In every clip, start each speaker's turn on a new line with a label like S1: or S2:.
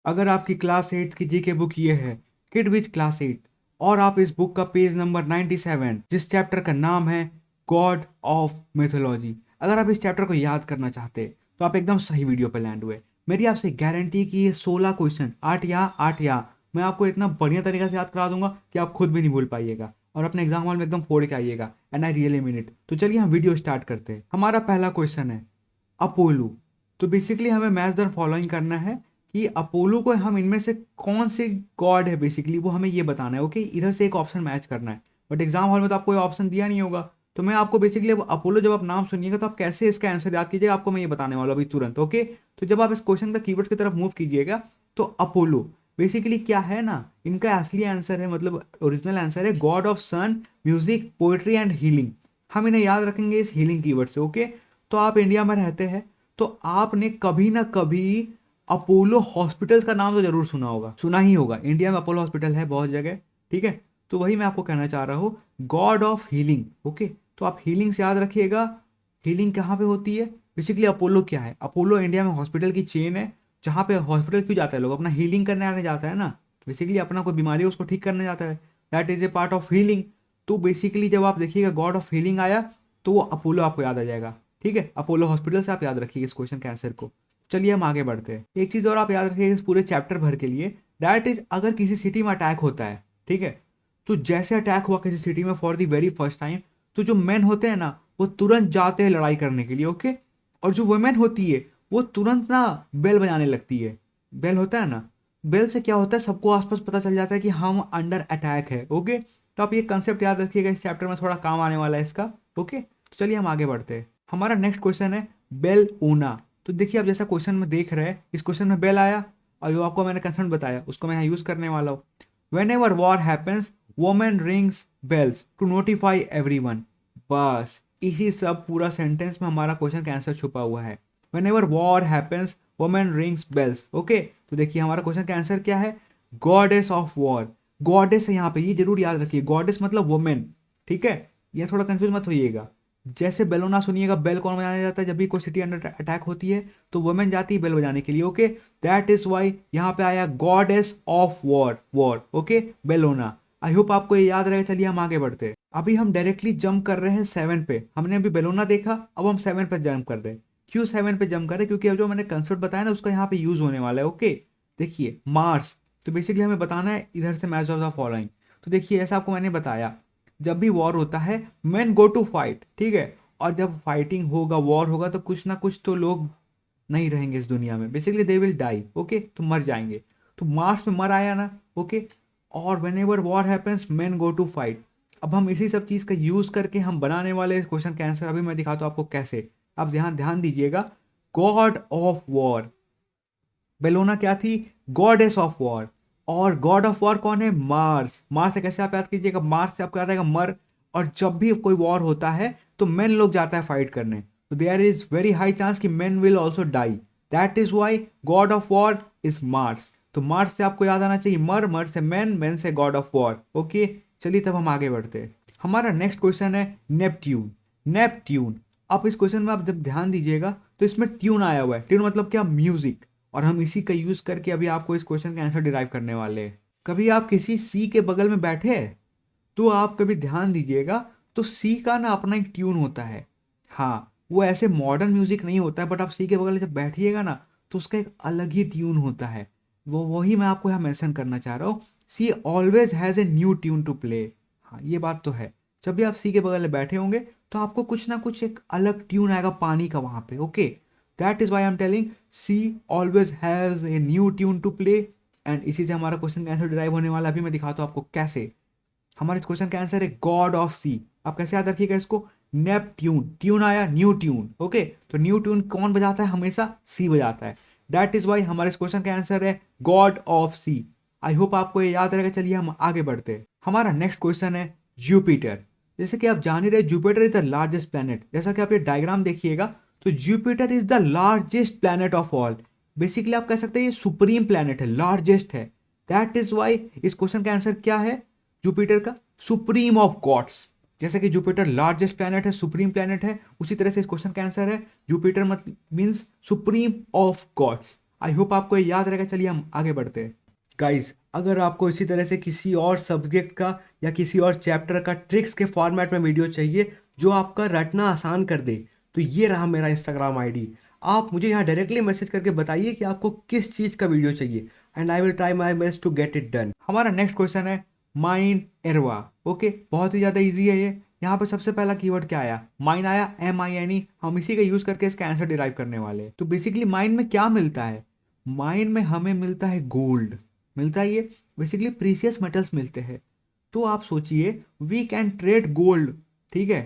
S1: अगर आपकी क्लास 8 की जीके बुक ये है किड विच क्लास 8 और आप इस बुक का पेज नंबर 97 जिस चैप्टर का नाम है गॉड ऑफ मिथोलॉजी, अगर आप इस चैप्टर को याद करना चाहते तो आप एकदम सही वीडियो पे लैंड हुए। मेरी आपसे गारंटी कि ये 16 क्वेश्चन 8 मैं आपको इतना बढ़िया तरीके से याद करा दूंगा कि आप खुद भी नहीं भूल पाइएगा और अपने एग्जाम हॉल में एकदम फोड़ के आइएगा। And I really mean it. तो चलिए हम वीडियो स्टार्ट करते हैं। हमारा पहला क्वेश्चन है अपोलो। तो बेसिकली हमें मैच द फॉलोइंग करना है कि अपोलो को हम इनमें से कौन से गॉड है, बेसिकली वो हमें ये बताना है। ओके, इधर से एक ऑप्शन मैच करना है, बट एग्जाम हॉल में तो आपको ये ऑप्शन दिया नहीं होगा। तो मैं आपको बेसिकली अब अपोलो जब आप नाम सुनिएगा तो आप कैसे इसका आंसर याद कीजिएगा, आपको मैं ये बताने वाला हूँ अभी तुरंत। ओके, तो जब आप इस क्वेश्चन का कीवर्ड्स की तरफ मूव कीजिएगा तो अपोलो बेसिकली क्या है ना, इनका असली आंसर है, मतलब ओरिजिनल आंसर है god of sun, music, poetry and healing. हम इन्हें याद रखेंगे इस हीलिंग कीवर्ड से। ओके, तो आप इंडिया में रहते हैं तो आपने कभी ना कभी अपोलो हॉस्पिटल का नाम तो जरूर सुना होगा, सुना ही होगा। इंडिया में अपोलो हॉस्पिटल है बहुत जगह, ठीक है। तो वही मैं आपको कहना चाह रहा हूँ, गॉड ऑफ हीलिंग। ओके, तो आप हीलिंग से याद रखिएगा। हीलिंग कहाँ पे होती है, बेसिकली अपोलो क्या है, अपोलो इंडिया में हॉस्पिटल की चेन है जहाँ पे हॉस्पिटल क्यों जाता है, लोग अपना हीलिंग करने आने जाता है ना, बेसिकली अपना कोई बीमारी है उसको ठीक करने जाता है। That is a part of healing. तो बेसिकली जब आप देखिएगा गॉड ऑफ हीलिंग आया तो वो अपोलो आपको याद आ जाएगा। ठीक है, अपोलो हॉस्पिटल से आप याद रखिए इस क्वेश्चन के आंसर को। चलिए हम आगे बढ़ते हैं। एक चीज़ और आप याद रखिए इस पूरे चैप्टर भर के लिए, दैट इज अगर किसी सिटी में अटैक होता है, ठीक है, तो जैसे अटैक हुआ किसी सिटी में for the very first time, तो जो मेन होते हैं ना वो तुरंत जाते हैं लड़ाई करने के लिए। ओके, और जो वुमेन होती है वो तुरंत ना बेल बजाने लगती है। बेल होता है ना, बेल से क्या होता है, सबको आसपास पता चल जाता है कि हम अंडर अटैक है। ओके, तो आप ये कंसेप्ट याद रखिएगा, इस चैप्टर में थोड़ा काम आने वाला है इसका। ओके, तो चलिए हम आगे बढ़ते हैं। हमारा नेक्स्ट क्वेश्चन है बेल ऊना। तो देखिए आप जैसा क्वेश्चन में देख रहे हैं, इस क्वेश्चन में बेल आया और जो आपको मैंने कंसेप्ट बताया उसको मैं यहाँ यूज करने वाला हूँ। Whenever war happens women rings bells to notify everyone. बस इसी सब पूरा सेंटेंस में हमारा क्वेश्चन का आंसर छुपा हुआ है। Whenever war happens women rings bells. Okay, तो देखिए हमारा क्वेश्चन का आंसर क्या है, गॉडेस ऑफ वॉर। गॉडेस है यहाँ पे, ये जरूर याद रखिए, गॉडेस मतलब वुमेन। ठीक है, ये थोड़ा कंफ्यूज मत होइएगा। जैसे बेलोना सुनिएगा, बेल कौन बजाया जाता है, जब भी कोई सिटी अंडर अटैक होती है तो वुमेन जाती है बेल बजाने के लिए। ओके, दैट इज वाई यहाँ पे आया goddess of war, war. Okay, Bellona. I hope आपको ये याद रहे। चलिए हम आगे बढ़ते हैं। अभी हम डायरेक्टली जंप कर रहे हैं 7 पे। हमने अभी बेलोना देखा, अब हम 7 पे जंप कर रहे हैं। क्यों 7 पे जंप कर रहे हैं, क्योंकि अब जो मैंने कंसेप्ट बताया ना उसका यहाँ पे यूज होने वाला है। ओके, देखिए मार्स। तो बेसिकली हमें बताना है इधर से मैच ऑफ द फॉलोइंग। तो देखिए ऐसा आपको मैंने बताया, जब भी वॉर होता है मैन गो टू फाइट, ठीक है, और जब फाइटिंग होगा, वॉर होगा, तो कुछ ना कुछ तो लोग नहीं रहेंगे इस दुनिया में, basically they will die. Okay, तो मर जाएंगे। तो मार्स में मर आया ना। ओके, और whenever war happens man go to fight. अब हम इसी सब चीज़ का यूज करके हम बनाने वाले इस क्वेश्चन का आंसर अभी मैं दिखाता हूँ आपको कैसे। आप ध्यान ध्यान दीजिएगा, गॉड ऑफ वॉर। बेलोना क्या थी, गॉडेस ऑफ वॉर। और गॉड ऑफ वॉर कौन है, मार्स। मार्स से कैसे आप याद कीजिएगा, मार्स से आपको याद आएगा मर। और जब भी कोई वॉर होता है तो मेन लोग जाता है फाइट करने, तो there is very high chance कि men will also die. That is why god of war is Mars. तो मार्स से आपको याद आना चाहिए मर, मर से मैन, मैन से गॉड ऑफ वॉर। ओके, चलिए तब हम आगे बढ़ते हैं। हमारा नेक्स्ट क्वेश्चन है नेपट्यून। नेपट्यून। आप इस क्वेश्चन में आप जब ध्यान दीजिएगा तो इसमें ट्यून आया हुआ है, ट्यून मतलब क्या, म्यूजिक। और हम इसी का यूज करके अभी आपको इस क्वेश्चन का आंसर डिराइव करने वाले हैं। कभी आप किसी सी के बगल में बैठे हैं तो आप कभी ध्यान दीजिएगा, तो सी का ना अपना एक ट्यून होता है। हाँ, वो ऐसे मॉडर्न म्यूजिक नहीं होता है, बट आप सी के बगल में जब बैठिएगा ना तो उसका एक अलग ही ट्यून होता है। वो वही मैं आपको यहाँ मेंशन करना चाह रहा हूँ, she always has a new tune to play. हाँ, ये बात तो है। जब भी आप सी के बगल में बैठे होंगे तो आपको कुछ ना कुछ एक अलग ट्यून आएगा पानी का वहाँ पे। Okay, that is why I am telling sea always has a new tune to play. And इसी से हमारा क्वेश्चन का आंसर डिराइव होने वाला है। अभी मैं दिखाता हूँ आपको कैसे। हमारे इस क्वेश्चन का आंसर है गॉड ऑफ सी। आप कैसे याद रखिएगा इसको, नेपट्यून, ट्यून आया न्यू ट्यून। ओके, तो न्यू ट्यून कौन बजाता है, हमेशा सी बजाता है। दैट इज वाई हमारे इस क्वेश्चन का आंसर है god of sea. I hope आपको ये याद रहेगा। चलिए हम आगे बढ़ते हैं। हमारा नेक्स्ट क्वेश्चन है जुपिटर। जैसे कि आप जान ही रहे, Jupiter is the largest planet. जैसा कि आप ये डायग्राम देखिएगा, तो Jupiter is the largest planet of all. Basically आप कह सकते हैं ये सुप्रीम प्लेनेट है, लार्जेस्ट है। दैट इज वाई इस क्वेश्चन का आंसर क्या है, जुपिटर का सुप्रीम ऑफ गॉड्स। जैसे कि जुपिटर लार्जेस्ट प्लैनेट है, सुप्रीम प्लैनेट है, उसी तरह से इस क्वेश्चन का आंसर है जुपिटर मतलब means supreme of gods. I hope आपको ये याद रहेगा। चलिए हम आगे बढ़ते हैं। गाइस, अगर आपको इसी तरह से किसी और सब्जेक्ट का या किसी और चैप्टर का ट्रिक्स के फॉर्मेट में वीडियो चाहिए जो आपका रटना आसान कर दे, तो ये रहा मेरा इंस्टाग्राम आईडी। आप मुझे यहाँ डायरेक्टली मैसेज करके बताइए कि आपको किस चीज़ का वीडियो चाहिए, and I will try my best to get it done. हमारा नेक्स्ट क्वेश्चन है माइन एरवा। ओके, बहुत ही ज़्यादा ईजी है ये। यहाँ पे सबसे पहला कीवर्ड क्या आया? माइन आया, MINE। हम इसी का यूज़ करके इसका आंसर डिराइव करने वाले हैं। तो बेसिकली माइन में क्या मिलता है? माइन में हमें मिलता है गोल्ड, मिलता है ये बेसिकली प्रीसियस मेटल्स मिलते हैं। तो आप सोचिए वी कैन ट्रेड गोल्ड, ठीक है,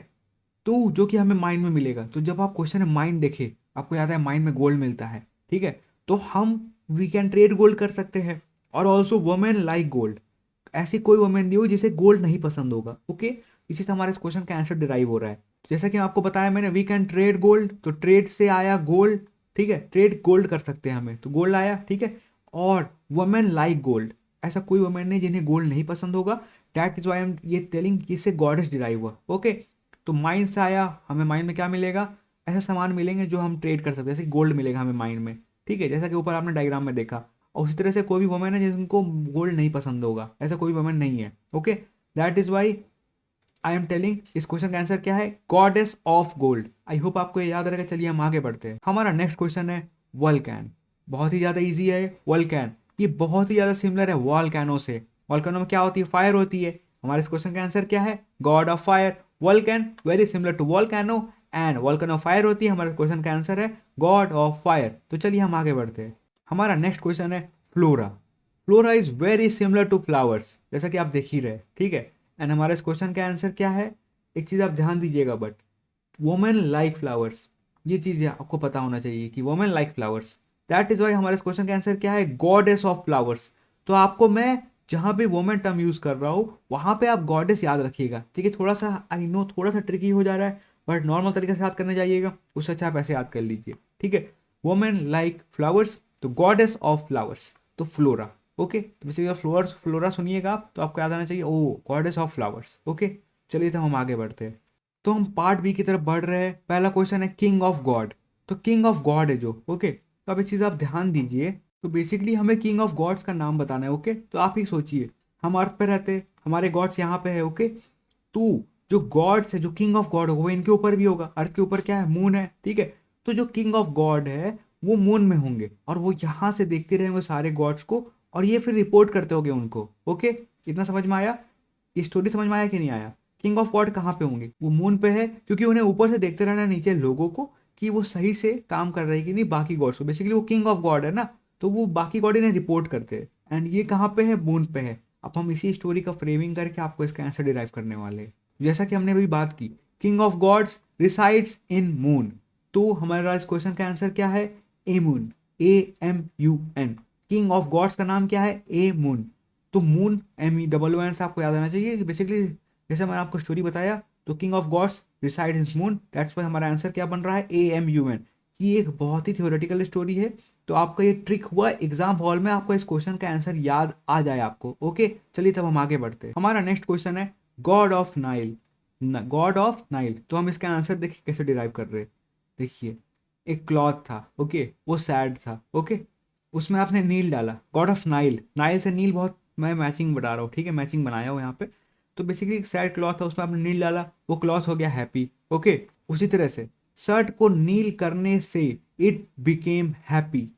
S1: तो जो कि हमें माइन में मिलेगा। तो जब आप क्वेश्चन है माइन देखे, आपको याद है माइन में गोल्ड मिलता है, ठीक है, तो हम वी कैन ट्रेड गोल्ड कर सकते हैं। और ऑल्सो वुमेन लाइक गोल्ड, ऐसी कोई वुमेन नहीं हो जिसे गोल्ड नहीं पसंद होगा। ओके, इसी से हमारे इस क्वेश्चन का आंसर डिराइव हो रहा है। जैसा कि आपको बताया मैंने, वी कैन ट्रेड गोल्ड, तो ट्रेड से आया गोल्ड, ठीक है, ट्रेड गोल्ड कर सकते हैं हमें, तो गोल्ड आया, ठीक है। और वुमेन लाइक गोल्ड, ऐसा कोई वुमेन नहीं जिन्हें गोल्ड नहीं पसंद होगा। दैट इज वाई एम ये टेलिंग कि इससे गॉडेस डिराइव हुआ। ओके, तो माइन से आया, हमें माइन में क्या मिलेगा? ऐसे सामान मिलेंगे जो हम ट्रेड कर सकते हैं, जैसे गोल्ड मिलेगा हमें माइन में, ठीक है, जैसा कि ऊपर आपने डायग्राम में देखा। और उसी तरह से कोई भी वुमेन है जिनको गोल्ड नहीं पसंद होगा, ऐसा कोई वुमेन नहीं है। Okay, that is why I am telling इस क्वेश्चन का आंसर क्या है? Goddess of gold. I hope आपको ये याद रहेगा। चलिए हम आगे बढ़ते हैं। हमारा नेक्स्ट क्वेश्चन है वल्कैन। बहुत ही ज़्यादा ईजी है वल्कैन। ये बहुत ही ज़्यादा सिमिलर है वॉल्केनो से। वॉल्केनो में क्या होती है? फायर होती है। हमारे इस क्वेश्चन का आंसर क्या है? God of fire. Vulcan very similar to volcano, and volcano fire होती है। हमारे क्वेश्चन का आंसर है गॉड ऑफ फायर। तो चलिए हम आगे बढ़ते हैं। हमारा नेक्स्ट क्वेश्चन है Flora. Flora is very similar to flowers, जैसा कि आप देख ही रहे, ठीक है। एंड हमारे इस क्वेश्चन का आंसर क्या है? एक चीज़ आप ध्यान दीजिएगा, बट वोमेन लाइक फ्लावर्स, ये चीज़ आपको पता होना चाहिए कि women like flowers. That is why हमारे इस क्वेश्चन का आंसर क्या है? Goddess of flowers. तो आपको मैं जहाँ भी वोमेन टर्म यूज़ कर रहा हूँ वहाँ पे आप गॉडेस याद रखिएगा, ठीक है। थोड़ा सा आई नो थोड़ा सा ट्रिकी हो जा रहा है, बट नॉर्मल तरीके से याद करने जाइएगा, उससे अच्छा आप ऐसे याद कर लीजिए, ठीक है। वोमेन लाइक फ्लावर्स, तो गॉडेस ऑफ फ्लावर्स, तो फ्लोरा। ओके, तो बेसिकली फ्लोर्स फ्लोरा सुनिएगा आप तो आपको याद आना चाहिए ओ गॉडेस ऑफ फ्लावर्स। ओके, चलिए तो हम आगे बढ़ते हैं। तो हम पार्ट बी की तरफ बढ़ रहे हैं। पहला क्वेश्चन है किंग ऑफ गॉड। तो किंग ऑफ गॉड है जो, ओके, तो अब एक चीज़ आप ध्यान दीजिए। तो बेसिकली हमें किंग ऑफ गॉड्स का नाम बताना है। ओके, तो आप ही सोचिए, हम अर्थ पे रहते हैं, हमारे गॉड्स यहाँ पे है। ओके, तो जो गॉड्स है, जो किंग ऑफ गॉड होगा वो इनके ऊपर भी होगा। अर्थ के ऊपर क्या है? मून है, ठीक है। तो जो किंग ऑफ गॉड है वो मून में होंगे और वो यहाँ से देखते रहेंगे सारे गॉड्स को, और ये फिर रिपोर्ट करते होंगे उनको। ओके, इतना समझ में आया? ये स्टोरी समझ में आया कि नहीं आया? किंग ऑफ गॉड कहाँ पे होंगे? वो मून पे है, क्योंकि उन्हें ऊपर से देखते रहना है नीचे लोगों को कि वो सही से काम कर रहे हैं कि नहीं बाकी गॉड्स को। बेसिकली वो किंग ऑफ गॉड है ना, तो वो बाकी गॉड इन्हें रिपोर्ट करते हैं। एंड ये कहाँ पे है? मून पे है। अब हम इसी स्टोरी का फ्रेमिंग करके आपको इसका आंसर डिराइव करने वाले हैं। जैसा कि हमने अभी बात की, king of gods resides in moon, तो हमारा इस क्वेश्चन का आंसर क्या है? Amun, AMUN। King of gods का नाम क्या है? एमून। तो मून MEOON से आपको याद आना चाहिए कि बेसिकली जैसे मैंने आपको स्टोरी बताया, तो king of gods reside in moon, that's why हमारा आंसर क्या बन रहा है? AMUN। ये एक बहुत ही थ्योरेटिकल स्टोरी है, तो आपका ये ट्रिक हुआ एग्जाम हॉल में आपको इस क्वेश्चन का आंसर याद आ जाए आपको। ओके, चलिए तब हम आगे बढ़ते हैं। हमारा नेक्स्ट क्वेश्चन है god of Nile. God of Nile, तो हम इसका आंसर देखिए कैसे डिराइव कर रहे हैं। देखिए, एक क्लॉथ था, ओके, वो सैड था, ओके, उसमें आपने नील डाला, गॉड ऑफ नाइल। नाइल से नील बहुत मैं मैचिंग बता रहा हूँ, ठीक है, मैचिंग बनाया हूँ यहाँ पे। तो बेसिकली एक सैड क्लॉथ था, उसमें आपने नील डाला, वो क्लॉथ हो गया हैप्पी। ओके, उसी तरह से शर्ट को नील करने से इट बिकेम हैप्पी,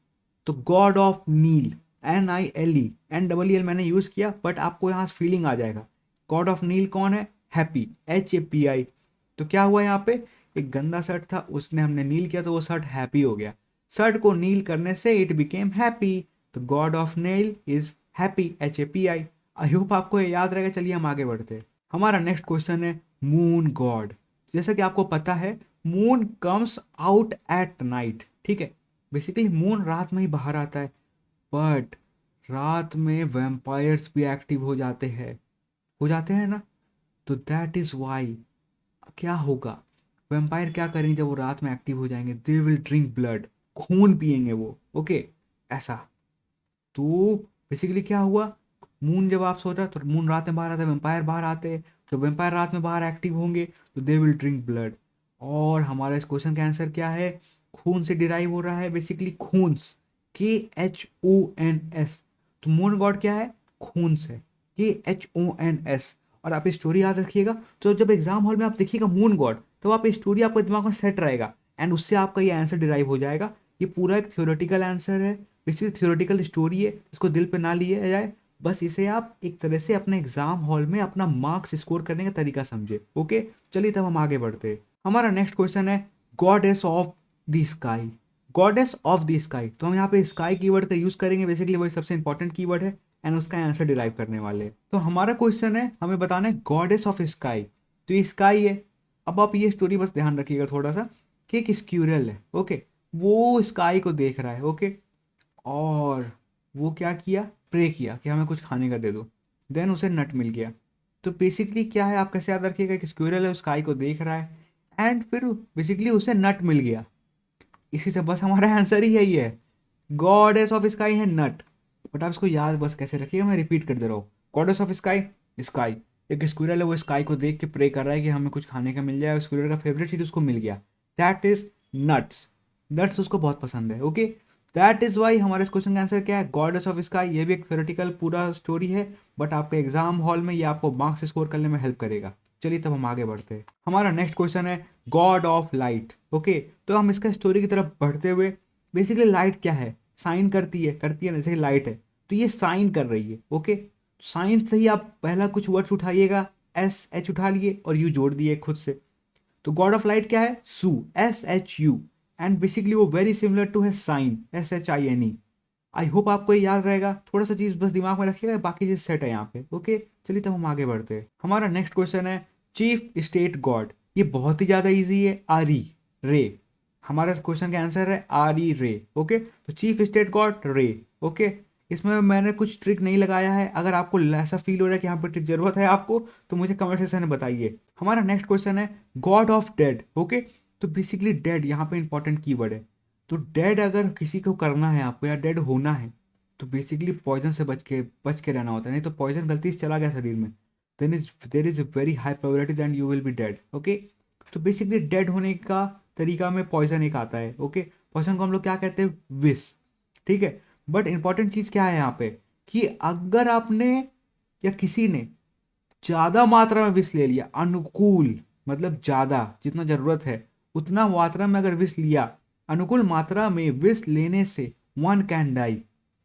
S1: तो god of Nile, NILE, NEEL मैंने यूज़ किया, बट आपको यहाँ फीलिंग आ जाएगा। गॉड ऑफ नील कौन है? Happy, HAPPY। तो क्या हुआ यहाँ पे? एक गंदा शर्ट था, उसने हमने नील किया तो वो शर्ट हैप्पी हो गया। शर्ट को नील करने से इट बिकेम हैप्पी, तो god of Nile is happy, HAPPY। I hope आपको ये याद रहेगा। चलिए हम आगे बढ़ते हैं। हमारा नेक्स्ट क्वेश्चन है मून गॉड। जैसा कि आपको पता है, moon comes out at night, ठीक है। बेसिकली मून रात में ही बाहर आता है, बट रात में वैम्पायर्स भी एक्टिव हो जाते हैं ना। तो दैट इज वाई क्या होगा? वैम्पायर क्या करेंगे जब वो रात में एक्टिव हो जाएंगे? दे विल ड्रिंक ब्लड, खून पिएंगे वो। ओके, ऐसा। तो बेसिकली क्या हुआ? मून जब आप सोच रहे तो मून रात में बाहर आता है, वेम्पायर बाहर आते हैं। तो वेम्पायर रात में बाहर एक्टिव होंगे तो दे विल ड्रिंक ब्लड। और हमारा इस क्वेश्चन का आंसर क्या है? खून से डिराइव हो रहा है, बेसिकली खूंस। KHONS। तो मून गॉड क्या है? खून से, KHONS। और आप स्टोरी याद रखिएगा, तो जब एग्जाम हॉल में आप देखिएगा मून गॉड, तो आप स्टोरी आपके दिमाग में सेट रहेगा एंड उससे आपका ये आंसर डिराइव हो जाएगा। ये पूरा एक थ्योरेटिकल आंसर है, बेसिकली थ्योरेटिकल स्टोरी है, इसको दिल पे ना लिया जाए, बस इसे आप एक तरह से अपने एग्जाम हॉल में अपना मार्क्स स्कोर करने का तरीका समझे। ओके, चलिए तब हम आगे बढ़ते हैं। हमारा नेक्स्ट क्वेश्चन है goddess of the sky. Goddess of the sky, तो हम यहाँ पे स्काई कीवर्ड का यूज करेंगे, बेसिकली वही सबसे इंपॉर्टेंट कीवर्ड है एंड उसका आंसर डिराइव करने वाले हैं। तो हमारा क्वेश्चन है, हमें बताना है गॉडेस ऑफ स्काई। तो ये स्काई है। अब आप ये स्टोरी बस ध्यान रखिएगा थोड़ा सा, कि एक स्क्यूरल है, ओके, वो स्काई को देख रहा है, ओके, और वो क्या किया, प्रे किया कि हमें कुछ खाने का दे दो, देन उसे नट मिल गया। तो बेसिकली क्या है, आप कैसे याद रखिएगा कि स्क्विरल है, स्काई को देख रहा है एंड फिर बेसिकली उसे नट मिल गया। इसी से बस हमारा आंसर ही यही है, गॉडेस ऑफ स्काई है नट। बट आप इसको याद बस कैसे रखिएगा, मैं रिपीट कर दे रहा हूँ, गॉडेस ऑफ स्काई, स्काई, एक स्क्विरल है, वो स्काई को देख के प्रे कर रहा है कि हमें कुछ खाने का मिल जाए, स्क्विरल का फेवरेट चीज उसको मिल गया, दैट इज नट्स। नट्स उसको बहुत पसंद है, ओके। दैट इज वाई हमारे इस क्वेश्चन का आंसर क्या है, गॉडेस ऑफ स्काई। ये भी एक थ्योरेटिकल पूरा स्टोरी है, बट आपके एग्जाम हॉल में ये आपको मार्क्स स्कोर करने में हेल्प करेगा। चलिए तब हम आगे बढ़ते हैं। हमारा नेक्स्ट क्वेश्चन है गॉड ऑफ लाइट, ओके। तो हम इसका स्टोरी की तरफ बढ़ते हुए, बेसिकली लाइट क्या है, साइन करती है ना, जैसे लाइट है, तो ये साइन कर रही है, ओके। साइन से ही आप पहला कुछ वर्ड्स उठाइएगा, SH उठा लिए और यू जोड़ दिए खुद से। तो गॉड ऑफ लाइट क्या है, सू, SHU, एंड बेसिकली वो वेरी सिमिलर टू है साइन, SHINE। आई होप आपको ये याद रहेगा, थोड़ा सा चीज बस दिमाग में रखिएगा, बाकी चीज सेट है यहाँ पे, ओके। चलिए तब हम आगे बढ़ते हैं। हमारा नेक्स्ट क्वेश्चन है चीफ स्टेट गॉड। ये बहुत ही ज्यादा इजी है, आरी रे। हमारा क्वेश्चन का आंसर है आरी रे, ओके। तो चीफ स्टेट गॉड रे, ओके। इसमें मैंने कुछ ट्रिक नहीं लगाया है, अगर आपको ऐसा फील हो रहा है कि यहाँ पर ट्रिक जरूरत है आपको, तो मुझे कमेंट सेक्शन में बताइए। हमारा नेक्स्ट क्वेश्चन है गॉड ऑफ डेड, ओके। तो बेसिकली डेड यहाँ पे इंपॉर्टेंट कीवर्ड है। तो डेड अगर किसी को करना है आपको, या डेड होना है, तो बेसिकली पॉइजन से बच के रहना होता है, नहीं तो पॉइजन गलती से चला गया शरीर में, there is very high probability that you will be dead, okay. तो बेसिकली डेड होने का तरीका में पॉइजन एक आता है, ओके। पॉइजन को हम लोग क्या कहते हैं, विष, ठीक है। बट इंपॉर्टेंट चीज क्या है यहाँ पे, कि अगर आपने या किसी ने ज्यादा मात्रा में विष ले लिया, अनुकूल मतलब ज्यादा, जितना जरूरत है उतना मात्रा में अगर विष लिया, अनुकूल मात्रा में विष लेने से one can die,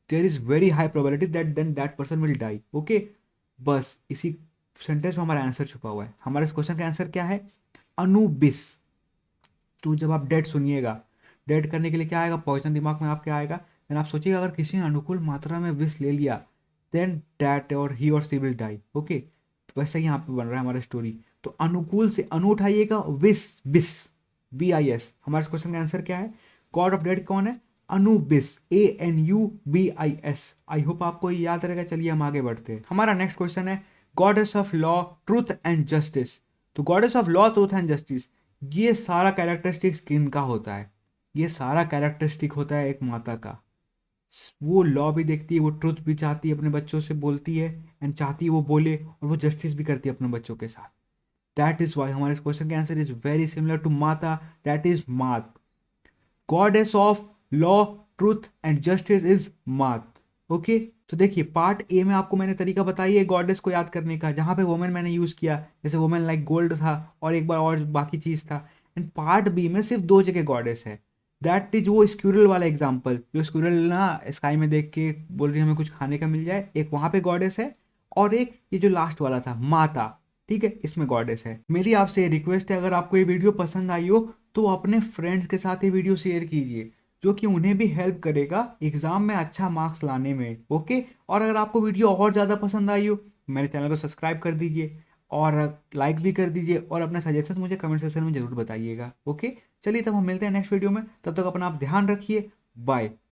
S1: there is very high probability that then that person will die, okay. बस इसी सेंटेंस में हमारा आंसर छुपा हुआ है। हमारे इस क्वेश्चन का आंसर क्या है, अनुबिस। तो जब आप डेड सुनिएगा, डेड करने के लिए क्या आएगा, पॉइजन दिमाग में आपके आएगा, देन आप सोचिएगा अगर किसी ने अनुकूल मात्रा में विष ले लिया, देन दैट और ही और सी विल डाई, ओके। तो वैसे ही यहाँ पे बन रहा है हमारा स्टोरी। तो अनुकूल से अनु उठाइएगा, विस बिस, BIS। हमारे क्वेश्चन का आंसर क्या है, गॉड ऑफ डेड कौन है, अनुबिस, ANUBIS। आई होप आपको ये याद रहेगा। चलिए हम आगे बढ़ते हैं। हमारा नेक्स्ट क्वेश्चन है goddess of law, truth and justice. तो goddess of law, truth and justice, ये सारा कैरेक्टरिस्टिक्स किन का होता है, ये सारा कैरेक्टरिस्टिक होता है एक माता का। वो लॉ भी देखती है, वो ट्रुथ भी चाहती है, अपने बच्चों से बोलती है एंड चाहती है वो बोले, और वो जस्टिस भी करती है अपने बच्चों के साथ। दैट इज वाई हमारे क्वेश्चन का answer is very similar to mata, that is Maat. Goddess of law, truth and justice is Maat, okay. तो देखिए पार्ट ए में आपको मैंने तरीका बताई है गॉडेस को याद करने का, जहां पे वुमेन मैंने यूज किया, जैसे वुमेन लाइक गोल्ड था और एक बार और बाकी चीज था। एंड पार्ट बी में सिर्फ दो जगह गॉडेस है, दैट इज वो स्क्यूरल वाला एग्जाम्पल, जो स्क्यूरल ना स्काई में देख के बोल रही है हमें कुछ खाने का मिल जाए, एक वहां पे गॉडेस है, और एक ये जो लास्ट वाला था माता, ठीक है, इसमें गॉडेस है। मेरी आपसे रिक्वेस्ट है, अगर आपको ये वीडियो पसंद आई हो तो अपने फ्रेंड्स के साथ ये वीडियो शेयर कीजिए, जो कि उन्हें भी हेल्प करेगा एग्जाम में अच्छा मार्क्स लाने में, ओके। और अगर आपको वीडियो और ज़्यादा पसंद आई हो, मेरे चैनल को सब्सक्राइब कर दीजिए और लाइक भी कर दीजिए, और अपना सजेशन मुझे कमेंट सेक्शन में जरूर बताइएगा, ओके। चलिए तब हम मिलते हैं नेक्स्ट वीडियो में, तब तक अपना आप ध्यान रखिए, बाय।